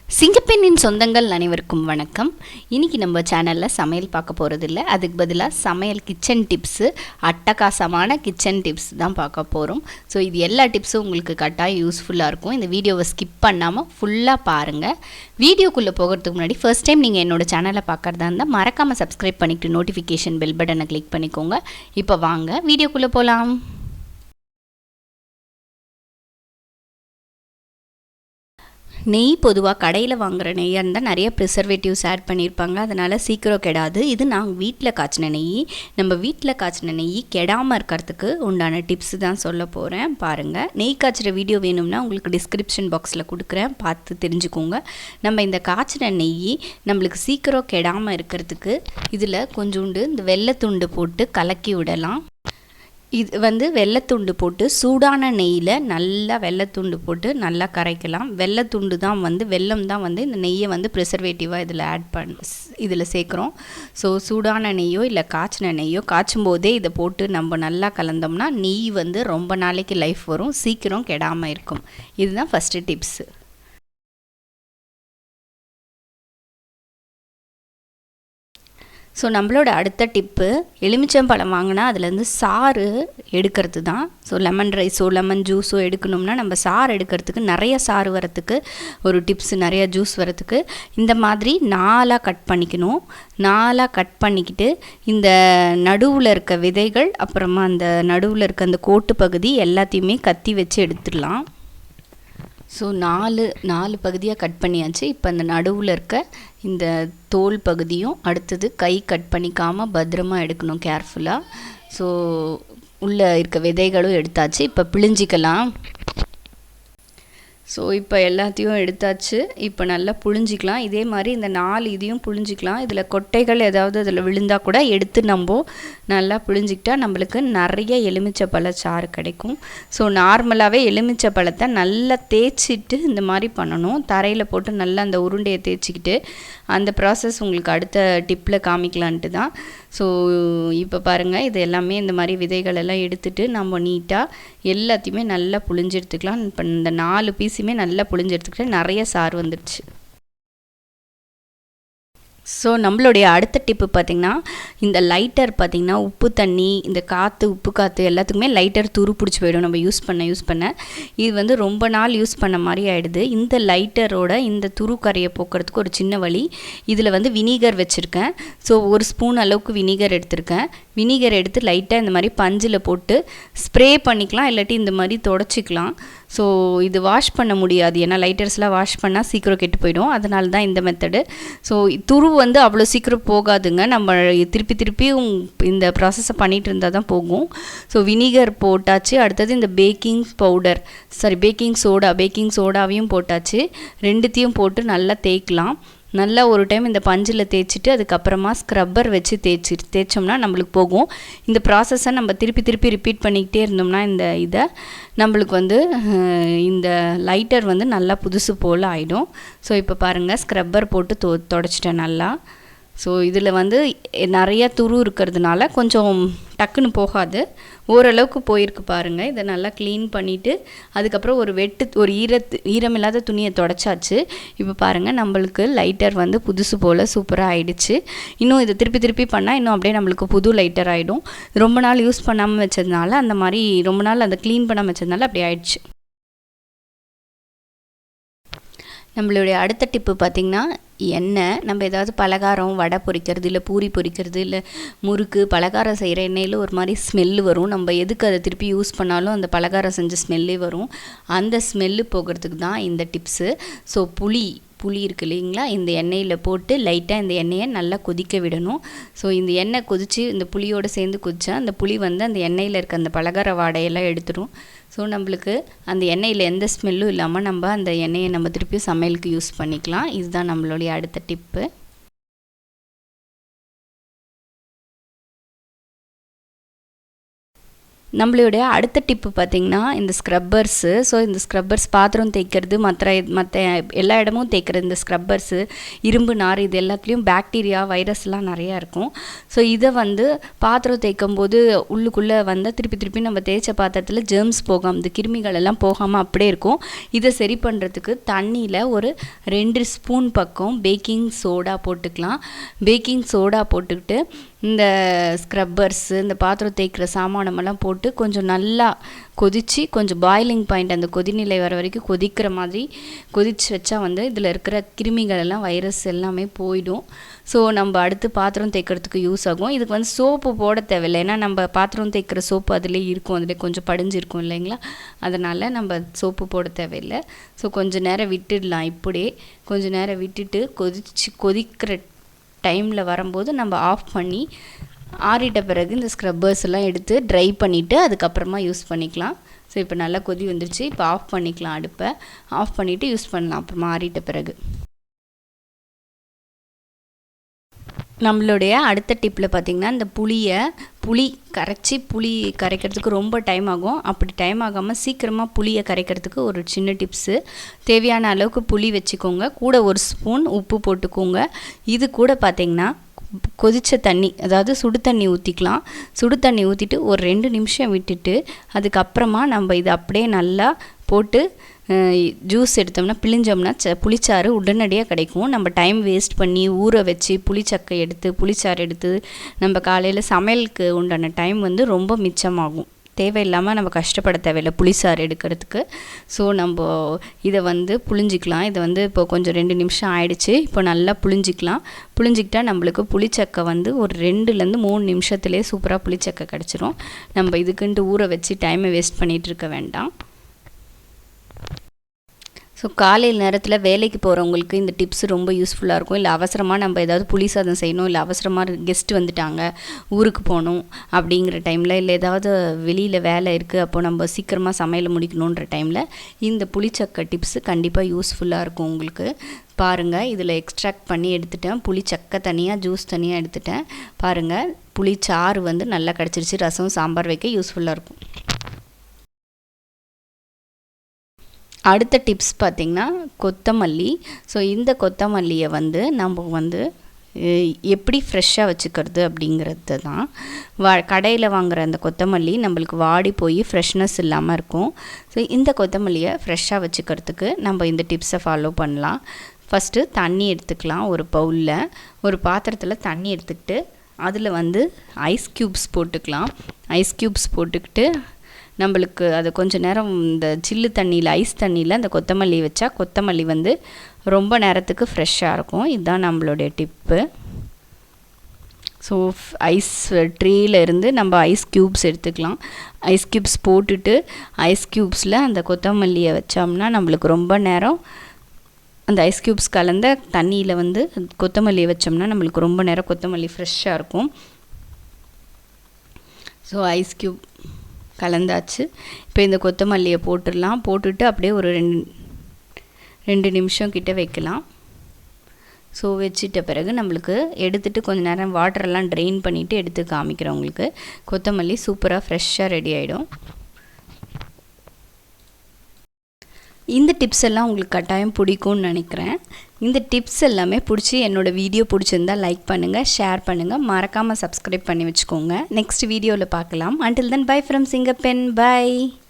சிங்கப்பெண்ணின் சொந்தங்கள் அனைவருக்கும் வணக்கம். இன்றைக்கி நம்ம சேனலில் சமையல் பார்க்க போகிறதில்ல, அதுக்கு பதிலாக சமையல் கிச்சன் டிப்ஸு, அட்டகாசமான கிச்சன் டிப்ஸ் தான் பார்க்க போகிறோம். ஸோ இது எல்லா டிப்ஸும் உங்களுக்கு கட்டாயம் யூஸ்ஃபுல்லாக இருக்கும். இந்த வீடியோவை ஸ்கிப் பண்ணாமல் ஃபுல்லாக பாருங்கள். வீடியோக்குள்ளே போகிறதுக்கு முன்னாடி ஃபர்ஸ்ட் டைம் நீங்கள் என்னோடய சேனலை பார்க்குறதா இருந்தால் மறக்காமல் சப்ஸ்கிரைப் பண்ணிவிட்டு நோட்டிஃபிகேஷன் பெல் பட்டனை கிளிக் பண்ணிக்கோங்க. இப்போ வாங்க வீடியோக்குள்ளே போகலாம். நெய் பொதுவாக கடையில் வாங்குகிற நெய்யாக இருந்தால் நிறைய ப்ரிசர்வேட்டிவ்ஸ் ஆட் பண்ணியிருப்பாங்க, அதனால் சீக்கிரம் கெடாது. இது நாங்கள் வீட்டில் காய்ச்சின நெய். நம்ம வீட்டில் காய்ச்சின நெய் கெடாமல் இருக்கிறதுக்கு உண்டான டிப்ஸ் தான் சொல்ல போகிறேன். பாருங்கள், நெய் காய்ச்சிற வீடியோ வேணும்னா உங்களுக்கு டிஸ்கிரிப்ஷன் பாக்ஸில் கொடுக்குறேன், பார்த்து தெரிஞ்சுக்கோங்க. நம்ம இந்த காய்ச்சின நெய் நம்மளுக்கு சீக்கிரம் கெடாமல் இருக்கிறதுக்கு இதில் கொஞ்சோண்டு இந்த வெள்ளைத்துண்டு போட்டு கலக்கி விடலாம். இது வெள்ளைத்துண்டு போட்டு சூடான நெய்யில் நல்லா வெள்ளைத்துண்டு போட்டு நல்லா கரைக்கலாம். வெள்ளைத்துண்டு தான் வெல்லம் தான் இந்த நெய்யை ப்ரிசர்வேட்டிவாக இதில் சேர்க்குறோம். ஸோ சூடான நெய்யோ இல்லை காய்ச்சின நெய்யோ காய்ச்சும் போதே இதை போட்டு நம்ம நல்லா கலந்தோம்னா நெய் ரொம்ப நாளைக்கு லைஃப் வரும், சீக்கிரம் கெடாமல் இருக்கும். இதுதான் ஃபஸ்ட்டு டிப்ஸு. ஸோ நம்மளோட அடுத்த டிப்பு, எலுமிச்சம்பழம் வாங்கினா அதுலேருந்து சாறு எடுக்கிறது தான். ஸோ லெமன் ரைஸோ லெமன் ஜூஸோ எடுக்கணும்னா நம்ம சாறு எடுக்கிறதுக்கு, நிறைய சாறு வரத்துக்கு ஒரு டிப்ஸு, நிறைய ஜூஸ் வரத்துக்கு இந்த மாதிரி 4ஆக கட் பண்ணிக்கணும். 4ஆக கட் பண்ணிக்கிட்டு இந்த நடுவில் இருக்க விதைகள், அப்புறமா அந்த நடுவில் இருக்க அந்த கோட்டு பகுதி எல்லாத்தையுமே கத்தி வச்சு எடுத்துடலாம். ஸோ நாலு பகுதியாக கட் பண்ணியாச்சு. இப்போ அந்த நடுவில் இருக்க இந்த தோல் பகுதியும், அடுத்தது கை கட் பண்ணிக்காமல் பத்திரமா எடுக்கணும் கேர்ஃபுல்லாக. ஸோ உள்ளே இருக்க விதைகளும் எடுத்தாச்சு. இப்போ பிழிஞ்சிக்கலாம். ஸோ இப்போ எல்லாத்தையும் எடுத்தாச்சு. இப்போ நல்லா புழிஞ்சிக்கலாம். இதே மாதிரி இந்த 4 இதையும் புழிஞ்சிக்கலாம். இதில் கொட்டைகள் ஏதாவது அதில் விழுந்தால் கூட எடுத்து நம்ம நல்லா புழிஞ்சிக்கிட்டா நம்மளுக்கு நிறைய எலுமிச்சை பழச்சாறு கிடைக்கும். ஸோ நார்மலாகவே எலுமிச்சை பழத்தை நல்லா தேய்ச்சிட்டு இந்த மாதிரி பண்ணணும். தரையில் போட்டு நல்லா அந்த உருண்டையை தேய்ச்சிக்கிட்டு அந்த ப்ராசஸ் உங்களுக்கு அடுத்த டிப்பில் காமிக்கலான்ட்டு தான். ஸோ இப்போ பாருங்கள், இது எல்லாமே இந்த மாதிரி விதைகள் எல்லாம் எடுத்துகிட்டு நம்ம நீட்டாக எல்லாத்தையுமே நல்லா புழிஞ்சு எடுத்துக்கலாம். இப்போ இந்த 4 பீஸுமே நல்லா புழிஞ்சு எடுத்துக்கிட்டு நிறைய சாறு வந்துடுச்சு. ஸோ நம்மளுடைய அடுத்த டிப்பு பார்த்திங்கன்னா, இந்த லைட்டர் பார்த்திங்கன்னா உப்பு தண்ணி, இந்த உப்பு காற்று எல்லாத்துக்குமே லைட்டர் துரு பிடிச்சி போயிடும் நம்ம யூஸ் பண்ண. இது ரொம்ப நாள் யூஸ் பண்ண மாதிரி ஆகிடுது. இந்த லைட்டரோட இந்த துரு கரையை போக்குறதுக்கு ஒரு சின்ன வழி. இதில் வினிகர் வச்சுருக்கேன். ஸோ 1 ஸ்பூன் அளவுக்கு வினிகர் எடுத்திருக்கேன். வினிகர் எடுத்து லைட்டாக இந்த மாதிரி பஞ்சில் போட்டு ஸ்ப்ரே பண்ணிக்கலாம், இல்லாட்டி இந்த மாதிரி தொடச்சிக்கலாம். ஸோ இது வாஷ் பண்ண முடியாது, ஏன்னா லைட்டர்ஸ்லாம் வாஷ் பண்ணால் சீக்கிரம் கெட்டு போயிடும். அதனால தான் இந்த மெத்தடு. ஸோ துரு அவ்வளோ சீக்கிரம் போகாதுங்க. நம்ம திருப்பியும் இந்த ப்ராசஸை பண்ணிகிட்டு இருந்தால் தான் போகும். ஸோ வினிகர் போட்டாச்சு. அடுத்தது இந்த பேக்கிங் சோடாவையும் போட்டாச்சு. ரெண்டுத்தையும் போட்டு நல்லா தேய்க்கலாம். நல்லா ஒரு டைம் இந்த பஞ்சில் தேய்ச்சிட்டு அதுக்கப்புறமா ஸ்க்ரப்பர் வச்சு தேய்ச்சோம்னா நம்மளுக்கு போகும். இந்த ப்ராசஸை நம்ம திருப்பி ரிப்பீட் பண்ணிக்கிட்டே இருந்தோம்னா இதை நம்மளுக்கு இந்த லைட்டர் நல்லா புதுசு போல் ஆகிடும். ஸோ இப்போ பாருங்கள், ஸ்க்ரப்பர் போட்டு தொடச்சிட்டேன் நல்லா. ஸோ இதில் நிறைய துரு இருக்கிறதுனால கொஞ்சம் டக்குன்னு போகாது, ஓரளவுக்கு போயிருக்கு பாருங்கள். இதை நல்லா க்ளீன் பண்ணிவிட்டு அதுக்கப்புறம் ஒரு ஈரமில்லாத துணியை தொடச்சாச்சு. இப்போ பாருங்கள், நம்மளுக்கு லைட்டர் புதுசு போல் சூப்பராக ஆகிடுச்சு. இன்னும் இதை திருப்பி பண்ணால் இன்னும் அப்படியே நம்மளுக்கு புது லைட்டர் ஆகிடும். ரொம்ப நாள் யூஸ் பண்ணாமல் வச்சதுனால, அந்த மாதிரி ரொம்ப நாள் அதை க்ளீன் பண்ணாமல் வச்சதுனால அப்படி ஆயிடுச்சு. நம்மளுடைய அடுத்த டிப்பு பார்த்திங்கன்னா, எண்ணெய். நம்ம ஏதாவது பலகாரம், வடை பொரிக்கிறது, இல்லை பூரி பொரிக்கிறது, இல்லை முறுக்கு பலகாரம் செய்கிற எண்ணெயில் ஒரு மாதிரி ஸ்மெல்லு வரும். நம்ம எதுக்கு அதை திருப்பி யூஸ் பண்ணாலும் அந்த பலகாரம் செஞ்ச ஸ்மெல்லே வரும். அந்த ஸ்மெல்லு போகிறதுக்கு தான் இந்த டிப்ஸு. ஸோ புளி இருக்கு இல்லைங்களா, இந்த எண்ணெயில் போட்டு லைட்டாக இந்த எண்ணெயை நல்லா கொதிக்க விடணும். ஸோ இந்த எண்ணெய் கொதித்து இந்த புளியோடு சேர்ந்து கொதிச்சா அந்த புளி அந்த எண்ணெயில் இருக்க அந்த பலகார வாடையெல்லாம் எடுத்துடும். ஸோ நம்மளுக்கு அந்த எண்ணெயில் எந்த ஸ்மெல்லும் இல்லாமல் நம்ம அந்த எண்ணெயை நம்ம திருப்பி சமையலுக்கு யூஸ் பண்ணிக்கலாம். இதுதான் நம்மளுடைய அடுத்த டிப்பு. நம்மளுடைய அடுத்த டிப்பு பார்த்திங்கன்னா இந்த ஸ்க்ரப்பர்ஸு. ஸோ இந்த ஸ்க்ரப்பர்ஸ் பாத்திரம் தேய்க்கிறது, மற்ற எல்லா இடமும் தேய்க்கிற இந்த ஸ்க்ரப்பர்ஸு, இரும்பு நார், இது எல்லாத்துலேயும் பாக்டீரியா, வைரஸ்லாம் நிறையா இருக்கும். ஸோ இதை வந்து பாத்திரம் தேய்க்கும் போது உள்ளுக்குள்ளே வந்து திருப்பி நம்ம தேய்ச்ச பாத்திரத்தில் ஜெர்ம்ஸ் போகாமல், இந்த கிருமிகள் எல்லாம் போகாமல் அப்படியே இருக்கும். இதை சரி பண்ணுறதுக்கு தண்ணியில் ஒரு 2 ஸ்பூன் பக்கம் பேக்கிங் சோடா போட்டுக்கலாம். பேக்கிங் சோடா போட்டுக்கிட்டு இந்த ஸ்க்ரப்பர்ஸு, இந்த பாத்திரம் தேய்க்கிற சாமானமெல்லாம் போட்டு கொஞ்சம் நல்லா கொதித்து, கொஞ்சம் பாயிலிங் பாயிண்ட், அந்த கொதிநிலை வர வரைக்கும் கொதிக்கிற மாதிரி கொதித்து வச்சா வந்து இதில் இருக்கிற கிருமிகள் எல்லாம், வைரஸ் எல்லாமே போயிடும். ஸோ நம்ம அடுத்து பாத்திரம் தேய்க்கிறதுக்கு யூஸ் ஆகும். இதுக்கு வந்து சோப்பு போட தேவையில்லை, ஏன்னா நம்ம பாத்திரம் தேய்க்கிற சோப்பு அதிலே இருக்கும், அதில் கொஞ்சம் படிஞ்சிருக்கும் இல்லைங்களா, அதனால் நம்ம சோப்பு போட தேவையில்லை. ஸோ கொஞ்சம் நேரம் விட்டுடலாம். இப்படியே கொஞ்சம் நேரம் விட்டுட்டு கொதிக்கிற டைமில் வரும்போது நம்ம ஆஃப் பண்ணி ஆறிட்ட பிறகு இந்த ஸ்க்ரப்பர்ஸ் எல்லாம் எடுத்து ட்ரை பண்ணிவிட்டு அதுக்கப்புறமா யூஸ் பண்ணிக்கலாம். ஸோ இப்போ நல்லா கொதி வந்துருச்சு. இப்போ ஆஃப் பண்ணிக்கலாம், அடுப்பை ஆஃப் பண்ணிவிட்டு யூஸ் பண்ணலாம் அப்புறமா ஆறிட்ட பிறகு. நம்மளுடைய அடுத்த டிப்பில் பார்த்திங்கன்னா இந்த புளி கரைக்கிறதுக்கு ரொம்ப டைம் ஆகும். அப்படி டைம் ஆகாமல் சீக்கிரமாக புளியை கரைக்கிறதுக்கு ஒரு சின்ன டிப்ஸு. தேவையான அளவுக்கு புளி வச்சுக்கோங்க, கூட 1 ஸ்பூன் உப்பு போட்டுக்கோங்க. இது கூட பார்த்திங்கன்னா கொதித்த தண்ணி, அதாவது சுடு தண்ணி ஊற்றிக்கலாம். சுடு தண்ணி ஊற்றிட்டு ஒரு 2 நிமிஷம் விட்டுட்டு அதுக்கப்புறமா நம்ம இதை அப்படியே நல்லா போட்டு ஜூஸ் எடுத்தோம்னா, பிழிஞ்சோம்னா புளிச்சாறு உடனடியாக கிடைக்கும். நம்ம டைம் வேஸ்ட் பண்ணி ஊற வச்சு புளிச்சாறு எடுத்து நம்ம காலையில் சமையலுக்கு உண்டான டைம் வந்து ரொம்ப மிச்சமாகும். தேவையில்லாமல் நம்ம கஷ்டப்பட தேவையில்லை புளிச்சாறு எடுக்கிறதுக்கு. ஸோ நம்ம இதை வந்து புளிஞ்சிக்கலாம். இதை வந்து இப்போ கொஞ்சம் 2 நிமிஷம் ஆயிடுச்சு. இப்போ நல்லா புளிஞ்சிக்கிட்டா நம்மளுக்கு புளிச்சக்கை வந்து ஒரு 2லேருந்து 3 நிமிஷத்துலேயே சூப்பராக புளிச்சக்கை கிடச்சிரும். நம்ம இதுக்குன்ட்டு ஊற வச்சு டைமை வேஸ்ட் பண்ணிகிட்டு இருக்க வேண்டாம். ஸோ காலையில் நேரத்தில் வேலைக்கு போகிறவங்களுக்கு இந்த டிப்ஸ் ரொம்ப யூஸ்ஃபுல்லாக இருக்கும். இல்லை அவசரமாக நம்ம ஏதாவது புளி சாதம் செய்யணும், இல்லை அவசரமாக கெஸ்ட்டு வந்துட்டாங்க, ஊருக்கு போகணும் அப்படிங்கிற டைமில், இல்லை ஏதாவது வெளியில் வேலை இருக்குது, அப்போ நம்ம சீக்கிரமாக சமையலை முடிக்கணுன்ற டைமில் இந்த புளிச்சக்கை டிப்ஸு கண்டிப்பாக யூஸ்ஃபுல்லாக இருக்கும் உங்களுக்கு. பாருங்கள், இதில் எக்ஸ்ட்ராக்ட் பண்ணி எடுத்துட்டேன். புளிச்சக்கை தனியாக, ஜூஸ் தனியாக எடுத்துட்டேன். பாருங்கள், புளிச்சாறு வந்து நல்லா கிடச்சிருச்சு. ரசம், சாம்பார் வைக்க யூஸ்ஃபுல்லாக இருக்கும். அடுத்த டிப்ஸ் பார்த்திங்கன்னா கொத்தமல்லி. ஸோ இந்த கொத்தமல்லியை வந்து நம்ம வந்து எப்படி ஃப்ரெஷ்ஷாக வச்சுக்கிறது அப்படிங்கிறது தான். கடையில் வாங்குகிற அந்த கொத்தமல்லி நம்மளுக்கு வாடி போய் ஃப்ரெஷ்னஸ் இல்லாமல் இருக்கும். ஸோ இந்த கொத்தமல்லியை ஃப்ரெஷ்ஷாக வச்சுக்கிறதுக்கு நம்ம இந்த டிப்ஸை ஃபாலோ பண்ணலாம். ஃபஸ்ட்டு தண்ணி எடுத்துக்கலாம். ஒரு பவுலில், ஒரு பாத்திரத்தில் தண்ணி எடுத்துக்கிட்டு அதில் வந்து ஐஸ் க்யூப்ஸ் போட்டுக்கலாம். ஐஸ் க்யூப்ஸ் போட்டுக்கிட்டு நம்மளுக்கு அது கொஞ்சம் நேரம் இந்த சில்லு தண்ணியில், ஐஸ் தண்ணியில் அந்த கொத்தமல்லி வச்சா கொத்தமல்லி வந்து ரொம்ப நேரத்துக்கு ஃப்ரெஷ்ஷாக இருக்கும். இதுதான் நம்மளுடைய டிப்பு. ஸோ ஐஸ் ட்ரேயில் இருந்து நம்ம ஐஸ் க்யூப்ஸ் எடுத்துக்கலாம். ஐஸ் க்யூப்ஸ் போட்டுட்டு ஐஸ் க்யூப்ஸில் அந்த கொத்தமல்லியை வச்சோம்னா நம்மளுக்கு ரொம்ப நேரம், அந்த ஐஸ் க்யூப்ஸ் கலந்த தண்ணியில் வந்து கொத்தமல்லியை வச்சோம்னா நம்மளுக்கு ரொம்ப நேரம் கொத்தமல்லி ஃப்ரெஷ்ஷாக இருக்கும். ஸோ ஐஸ் க்யூப் கலந்தாச்சு. இப்போ இந்த கொத்தமல்லியை போட்டுடலாம். போட்டுட்டு அப்படியே ஒரு 2 நிமிஷம் கிட்ட வைக்கலாம். ஸோ வச்சிட்ட பிறகு நம்மளுக்கு எடுத்துகிட்டு கொஞ்சம் நேரம் வாட்டரெல்லாம் ட்ரெயின் பண்ணிவிட்டு எடுத்து காமிக்கிறவங்களுக்கு கொத்தமல்லி சூப்பராக ஃப்ரெஷ்ஷாக ரெடி ஆகிடும். இந்த டிப்ஸ் எல்லாம் உங்களுக்கு கட்டாயம் பிடிக்கும்னு நினைக்கிறேன். இந்த டிப்ஸ் எல்லாமே பிடிச்சி என்னோடய வீடியோ பிடிச்சிருந்தால் லைக் பண்ணுங்கள், ஷேர் பண்ணுங்கள், மறக்காமல் சப்ஸ்கிரைப் பண்ணி வச்சுக்கோங்க. நெக்ஸ்ட் வீடியோவில் பார்க்கலாம். Until then, bye from Singapore. Bye.